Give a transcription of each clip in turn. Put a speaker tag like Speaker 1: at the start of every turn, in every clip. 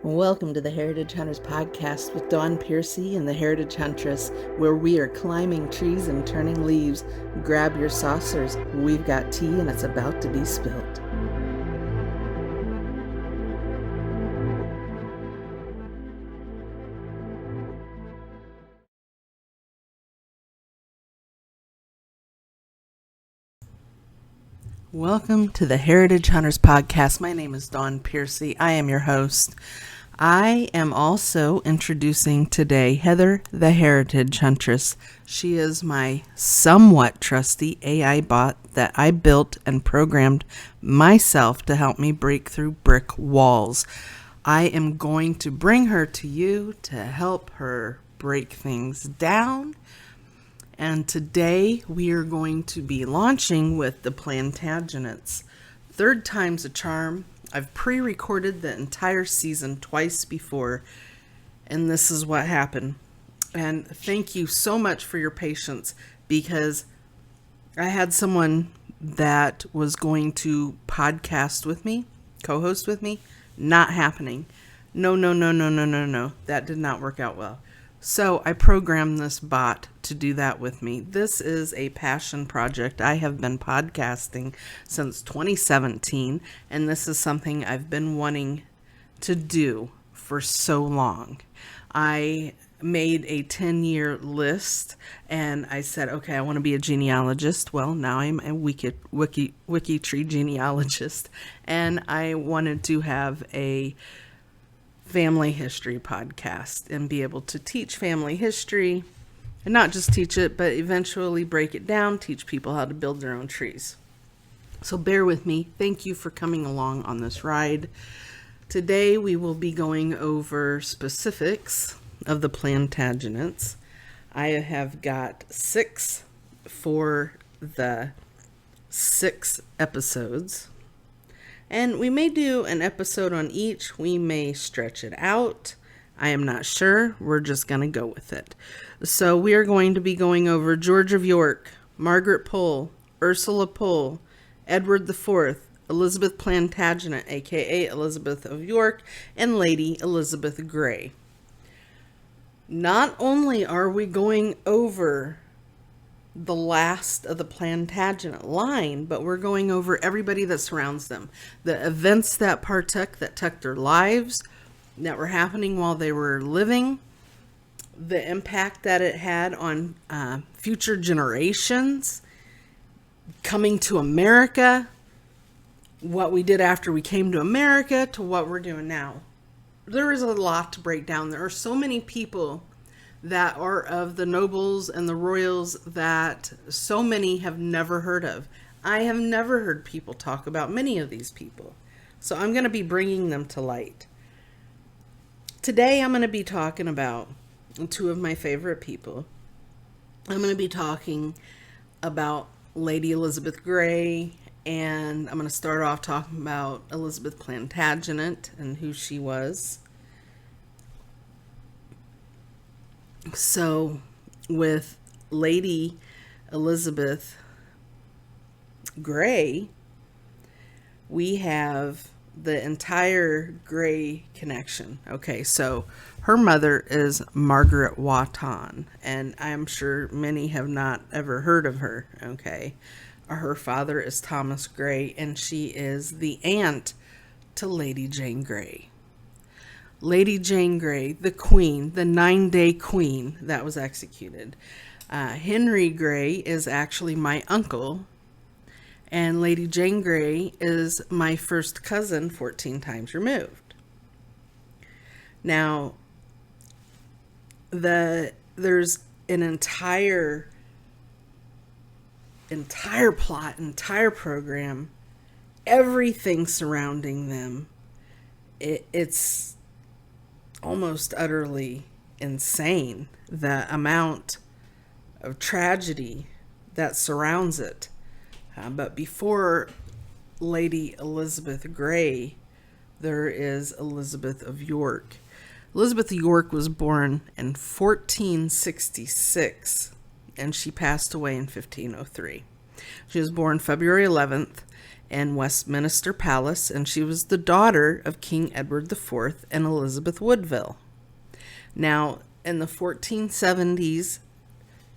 Speaker 1: Welcome to the Heritage Hunters Podcast with Dawn Piercy and the Heritage Huntress, where we are climbing trees and turning leaves. Grab your saucers, we've got tea and it's about to be spilled. Welcome to the Heritage Hunters Podcast. My name is Dawn Piercy. I am your host. I am also introducing today Heather, the Heritage Huntress. She is my somewhat trusty AI bot that I built and programmed myself to help me break through brick walls. I am going to bring her to you to help her break things down. And today we are going to be launching with the Plantagenets. Third time's a charm. I've pre-recorded the entire season twice before, and this is what happened. And thank you so much for your patience, because I had someone that was going to podcast with me, co-host with me. Not happening. No. That did not work out well. So I programmed this bot to do that with me. This is a passion project. I have been podcasting since 2017, and this is something I've been wanting to do for so long. I made a 10-year list, and I said, okay, I want to be a genealogist. Well, now I'm a wiki tree genealogist, and I wanted to have a family history podcast and be able to teach family history, and not just teach it, but eventually break it down, teach people how to build their own trees. So bear with me. Thank you for coming along on this ride. Today we will be going over specifics of the Plantagenets. I have got 6 for the 6 episodes. And we may do an episode on each. We may stretch it out. I am not sure. We're just going to go with it. So we are going to be going over George of York, Margaret Pole, Ursula Pole, Edward IV, Elizabeth Plantagenet, aka Elizabeth of York, and Lady Elizabeth Grey. Not only are we going over the last of the Plantagenet line, but we're going over everybody that surrounds them. The events that took their lives, that were happening while they were living, the impact that it had on future generations, coming to America, what we did after we came to America, to what we're doing now. There is a lot to break down. There are so many people that are of the nobles and the royals that so many have never heard of. I have never heard people talk about many of these people. So I'm going to be bringing them to light. Today I'm going to be talking about 2 of my favorite people. I'm going to be talking about Lady Elizabeth Grey, and I'm going to start off talking about Elizabeth Plantagenet and who she was. So, with Lady Elizabeth Grey, we have the entire Grey connection. Okay, so her mother is Margaret Wotton, and I'm sure many have not ever heard of her. Okay, her father is Thomas Grey, and she is the aunt to Lady Jane Grey. Lady Jane Grey, the queen, the 9-day queen that was executed. Henry Grey is actually my uncle, and Lady Jane Grey is my first cousin 14 times removed. Now, there's an entire plot, entire program, everything surrounding them. It's almost utterly insane, the amount of tragedy that surrounds it. But before Lady Elizabeth Grey, there is Elizabeth of York. Elizabeth of York was born in 1466, and she passed away in 1503. She was born February 11th in Westminster Palace, and she was the daughter of King Edward IV and Elizabeth Woodville. Now, in the 1470s,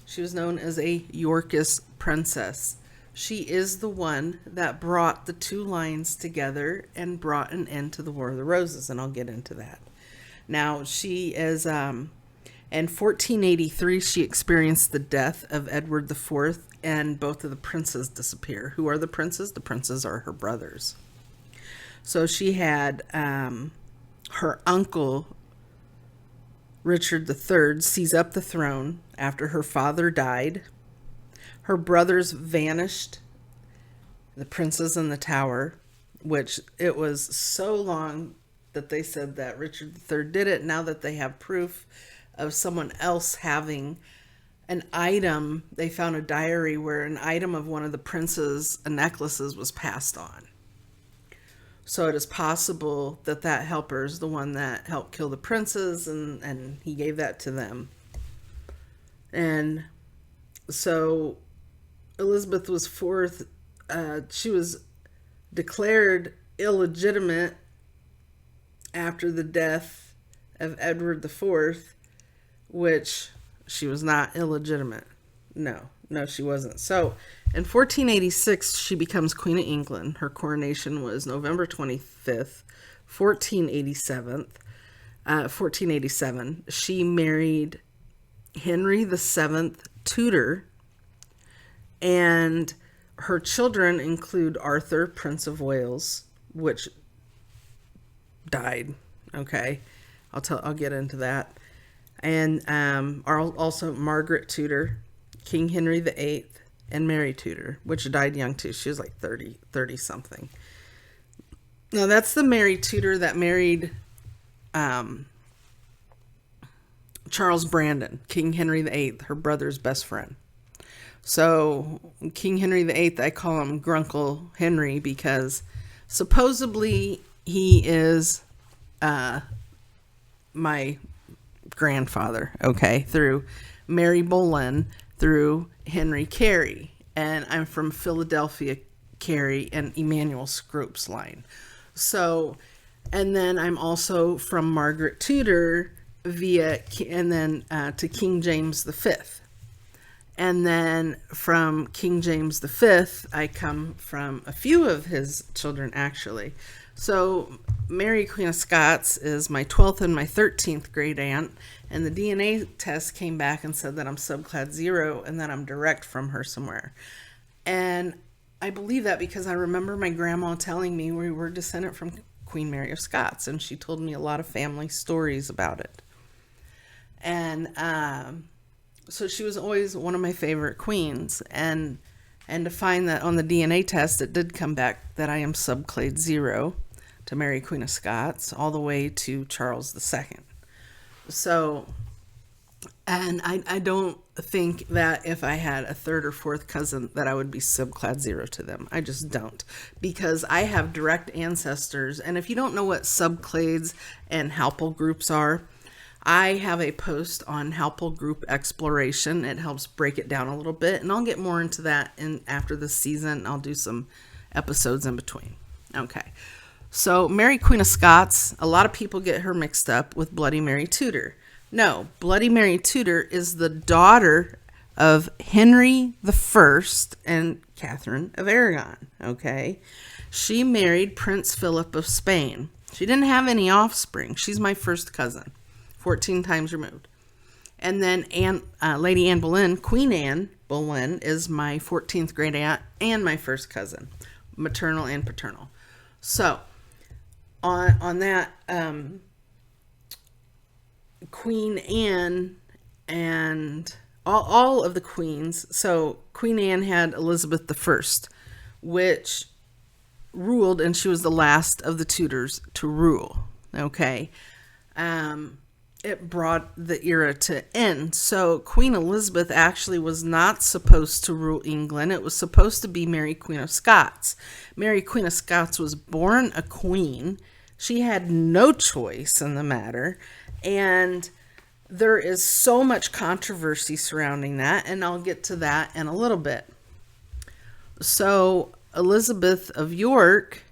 Speaker 1: she was known as a Yorkist princess. She is the one that brought the two lines together and brought an end to the War of the Roses, and I'll get into that. Now, she is, in 1483, she experienced the death of Edward IV, and both of the princes disappear. Who are the princes? The princes are her brothers. So she had her uncle, Richard III, seize up the throne after her father died. Her brothers vanished, the princes in the tower, which it was so long that they said that Richard III did it. Now that they have proof of someone else having an item, they found a diary where an item of one of the prince's necklaces was passed on. So it is possible that that helper is the one that helped kill the princes, and he gave that to them. And so Elizabeth was fourth. She was declared illegitimate after the death of Edward IV, which she was not illegitimate. No, she wasn't. So in 1486, she becomes Queen of England. Her coronation was November 25th, 1487. She married Henry VII Tudor, and her children include Arthur, Prince of Wales, which died. Okay, I'll get into that. And also Margaret Tudor, King Henry VIII, and Mary Tudor, which died young too. She was like 30 something. Now that's the Mary Tudor that married Charles Brandon, King Henry VIII, her brother's best friend. So King Henry VIII, I call him Grunkle Henry because supposedly he is my grandfather, okay, through Mary Boleyn, through Henry Carey, and I'm from Philadelphia Carey and Emmanuel Scrope's line. So, and then I'm also from Margaret Tudor to King James V. And then from King James V, I come from a few of his children, actually. So Mary, Queen of Scots, is my 12th and my 13th great aunt. And the DNA test came back and said that I'm subclad 0 and that I'm direct from her somewhere. And I believe that because I remember my grandma telling me we were descendant from Queen Mary of Scots. And she told me a lot of family stories about it. And so she was always one of my favorite queens. And to find that on the DNA test, it did come back that I am subclade 0 to Mary, Queen of Scots, all the way to Charles II. So, and I don't think that if I had a third or fourth cousin that I would be subclad 0 to them. I just don't, because I have direct ancestors. And if you don't know what subclades and haplogroups are, I have a post on haplogroup exploration. It helps break it down a little bit, and I'll get more into that after this season. I'll do some episodes in between. Okay. So Mary, Queen of Scots, a lot of people get her mixed up with Bloody Mary Tudor. No, Bloody Mary Tudor is the daughter of Henry I and Catherine of Aragon, okay? She married Prince Philip of Spain. She didn't have any offspring. She's my first cousin, 14 times removed. And then Lady Anne Boleyn, Queen Anne Boleyn, is my 14th great aunt and my first cousin, maternal and paternal. So, on that, Queen Anne and all of the queens. So Queen Anne had Elizabeth I, which ruled, and she was the last of the Tudors to rule. Okay. It brought the era to end. So Queen Elizabeth actually was not supposed to rule England. It was supposed to be Mary, Queen of Scots. Mary, Queen of Scots was born a queen. She had no choice in the matter. And there is so much controversy surrounding that, and I'll get to that in a little bit. So Elizabeth of York,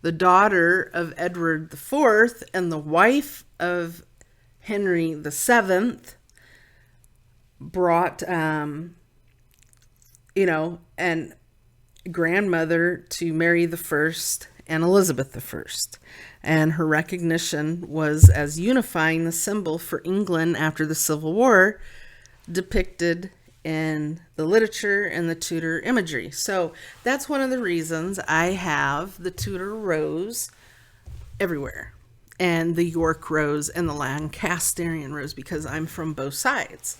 Speaker 1: the daughter of Edward IV and the wife of Henry VII, brought, and grandmother to Mary I and Elizabeth I. And her recognition was as unifying the symbol for England after the Civil War, depicted in the literature and the Tudor imagery. So that's one of the reasons I have the Tudor rose everywhere, and the York rose and the Lancasterian rose, because I'm from both sides.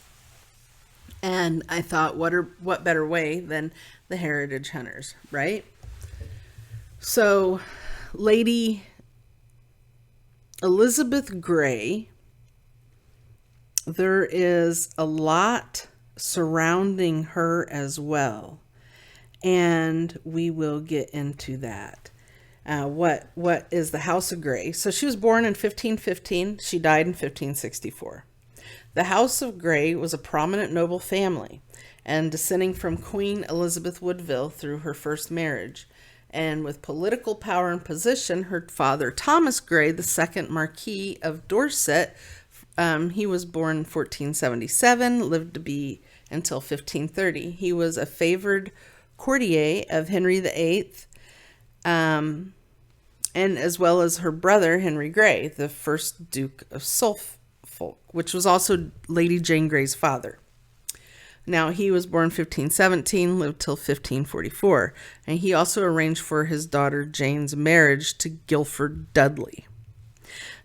Speaker 1: And I thought, what better way than the heritage hunters, right? So, Lady Elizabeth Grey, there is a lot surrounding her as well, and we will get into that. What is the House of Grey? So she was born in 1515. She died in 1564. The House of Grey was a prominent noble family, and descending from Queen Elizabeth Woodville through her first marriage. And with political power and position, her father, Thomas Grey, the second Marquis of Dorset, he was born in 1477, lived to be until 1530. He was a favored courtier of Henry VIII, and as well as her brother, Henry Grey, the first Duke of Suffolk, which was also Lady Jane Grey's father. Now, he was born 1517, lived till 1544, and he also arranged for his daughter Jane's marriage to Guilford Dudley.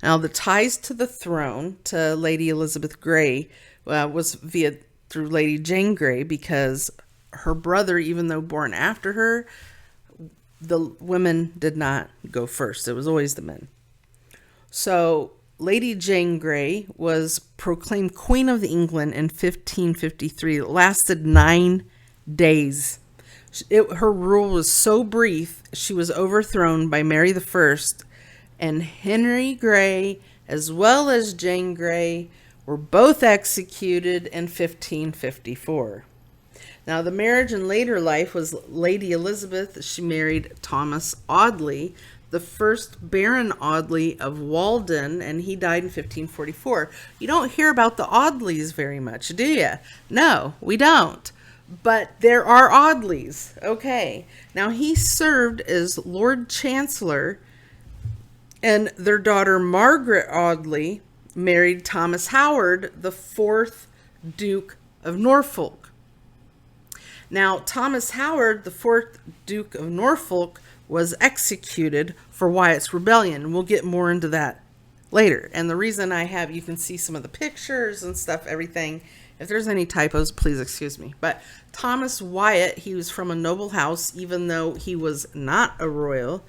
Speaker 1: Now, the ties to the throne to Lady Elizabeth Grey was through Lady Jane Grey, because her brother, even though born after her, the women did not go first. It was always the men. So Lady Jane Grey was proclaimed Queen of England in 1553. It lasted 9 days. Her rule was so brief, she was overthrown by Mary I, and Henry Grey, as well as Jane Grey, were both executed in 1554. Now, the marriage in later life was Lady Elizabeth. She married Thomas Audley, the first Baron Audley of Walden, and he died in 1544. You don't hear about the Audleys very much, do you? No, we don't. But there are Audleys. Okay. Now, he served as Lord Chancellor, and their daughter Margaret Audley married Thomas Howard, the fourth Duke of Norfolk. Now, Thomas Howard, the fourth Duke of Norfolk, was executed for Wyatt's Rebellion. We'll get more into that later. And the reason you can see some of the pictures and stuff, everything. If there's any typos, please excuse me. But Thomas Wyatt, he was from a noble house, even though he was not a royal.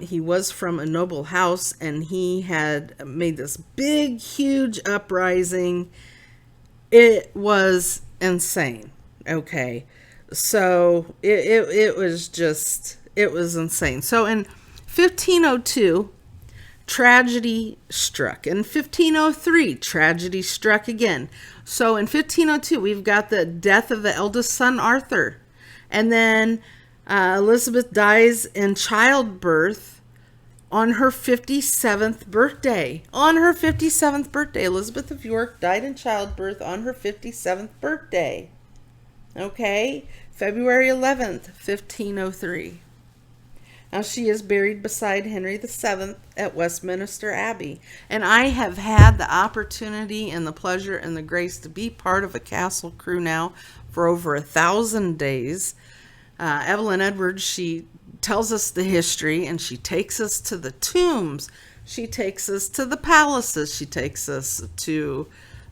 Speaker 1: He was from a noble house, and he had made this big, huge uprising. It was insane. Okay. So it was insane. So in 1502, tragedy struck. In 1503, tragedy struck again. So in 1502, we've got the death of the eldest son, Arthur. And then Elizabeth dies in childbirth on her 57th birthday. On her 57th birthday, Elizabeth of York died in childbirth on her 57th birthday. Okay, February 11th, 1503. Now, she is buried beside Henry VII at Westminster Abbey. And I have had the opportunity and the pleasure and the grace to be part of a castle crew now for over 1,000 days. Evelyn Edwards, she tells us the history, and she takes us to the tombs. She takes us to the palaces. She takes us to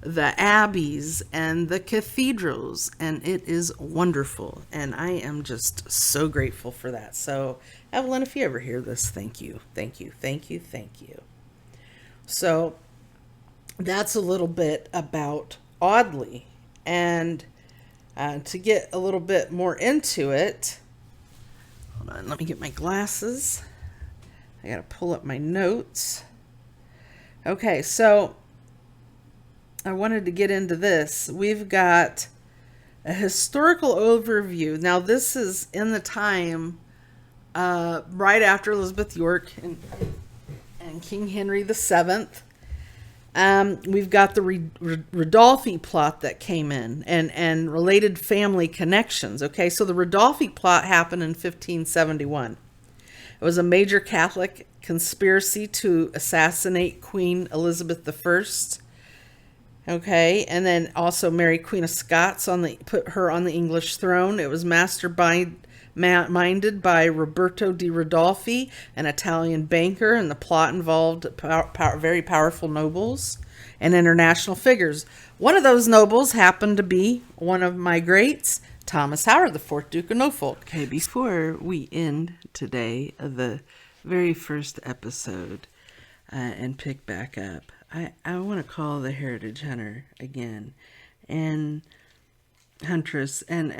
Speaker 1: the abbeys and the cathedrals, and it is wonderful. And I am just so grateful for that. So, Evelyn, if you ever hear this, thank you, thank you, thank you, thank you. So, that's a little bit about Audley. And to get a little bit more into it, hold on, let me get my glasses. I gotta pull up my notes. Okay, so I wanted to get into this. We've got A historical overview. Now, this is in the time right after Elizabeth York and King Henry VII. We've got the Ridolfi plot that came in and related family connections. Okay, so the Ridolfi plot happened in 1571. It was a major Catholic conspiracy to assassinate Queen Elizabeth I. Okay, and then also Mary Queen of Scots put her on the English throne. It was minded by Roberto di Ridolfi, an Italian banker, and the plot involved very powerful nobles and international figures. One of those nobles happened to be one of my greats, Thomas Howard, the fourth Duke of Norfolk. Okay, before we end today, the very first episode, and pick back up, I want to call the Heritage Hunter again, and Huntress, and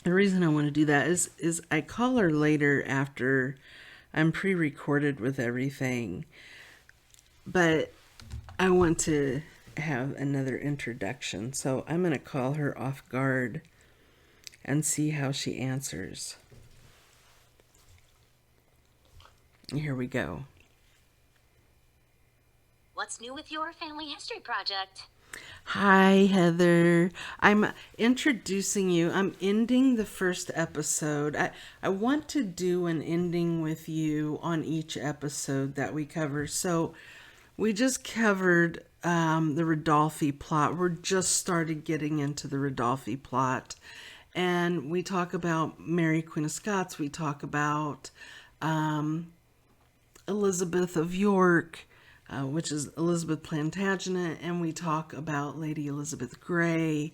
Speaker 1: the reason I want to do that is I call her later after I'm pre-recorded with everything, but I want to have another introduction, so I'm going to call her off guard and see how she answers. Here we go.
Speaker 2: What's new with your family history project?
Speaker 1: Hi, Heather. I'm introducing you. I'm ending the first episode. I want to do an ending with you on each episode that we cover. So we just covered the Ridolfi plot. We're just started getting into the Ridolfi plot. And we talk about Mary Queen of Scots. We talk about Elizabeth of York, which is Elizabeth Plantagenet, and we talk about Lady Elizabeth Grey,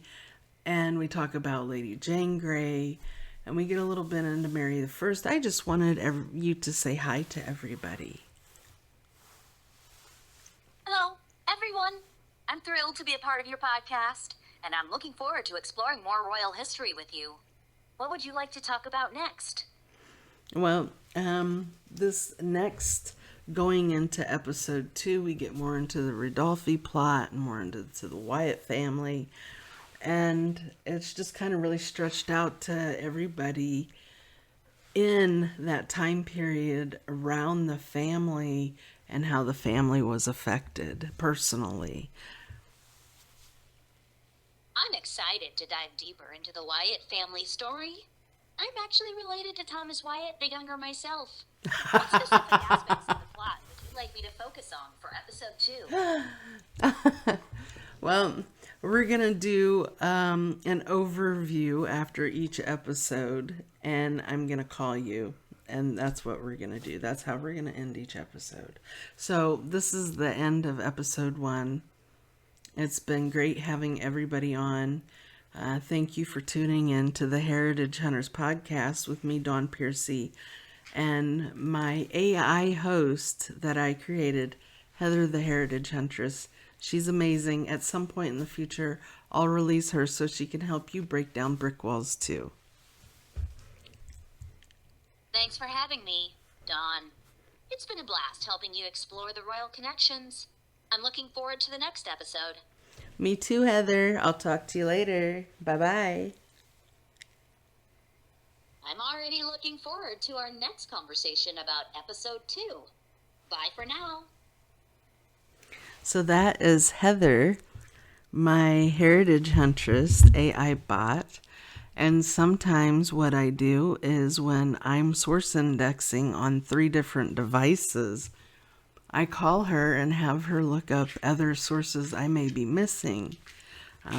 Speaker 1: and we talk about Lady Jane Grey, and we get a little bit into Mary I. I just wanted you to say hi to everybody.
Speaker 2: Hello, everyone. I'm thrilled to be a part of your podcast, and I'm looking forward to exploring more royal history with you. What would you like to talk about next?
Speaker 1: Well, this next, going into episode 2, we get more into the Ridolfi plot and more into the Wyatt family. And it's just kind of really stretched out to everybody in that time period around the family and how the family was affected personally.
Speaker 2: I'm excited to dive deeper into the Wyatt family story. I'm actually related to Thomas Wyatt the Younger myself. What specific aspects of the plot would you like me to focus on for episode 2?
Speaker 1: Well, we're going to do an overview after each episode, and I'm going to call you, and that's what we're going to do. That's how we're going to end each episode. So this is the end of episode 1. It's been great having everybody on. Thank you for tuning in to the Heritage Hunters podcast with me, Dawn Piercy, and my AI host that I created, Heather the Heritage Huntress. She's amazing. At some point in the future, I'll release her so she can help you break down brick walls too.
Speaker 2: Thanks for having me, Dawn. It's been a blast helping you explore the royal connections. I'm looking forward to the next episode.
Speaker 1: Me too, Heather. I'll talk to you later. Bye-bye.
Speaker 2: I'm already looking forward to our next conversation about episode 2. Bye for now.
Speaker 1: So that is Heather, my Heritage Huntress AI bot. And sometimes what I do is when I'm source indexing on 3 different devices, I call her and have her look up other sources I may be missing,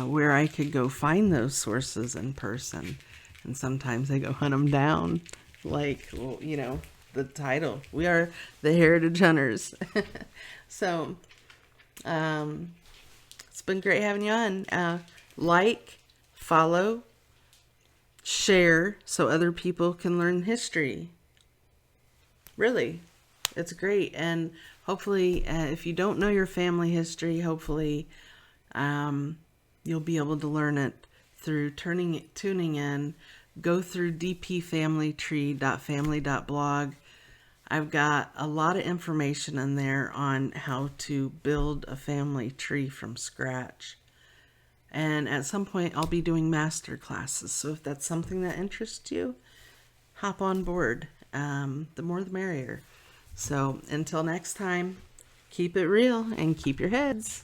Speaker 1: where I could go find those sources in person. And sometimes I go hunt them down, like, well, you know, the title. We are the Heritage Hunters. So, it's been great having you on. Like, follow, share so other people can learn history. Really, it's great. And hopefully, if you don't know your family history, hopefully you'll be able to learn it through tuning in. Go through dpfamilytree.family.blog. I've got a lot of information in there on how to build a family tree from scratch. And at some point, I'll be doing master classes. So if that's something that interests you, hop on board. The more the merrier. So until next time, keep it real and keep your heads.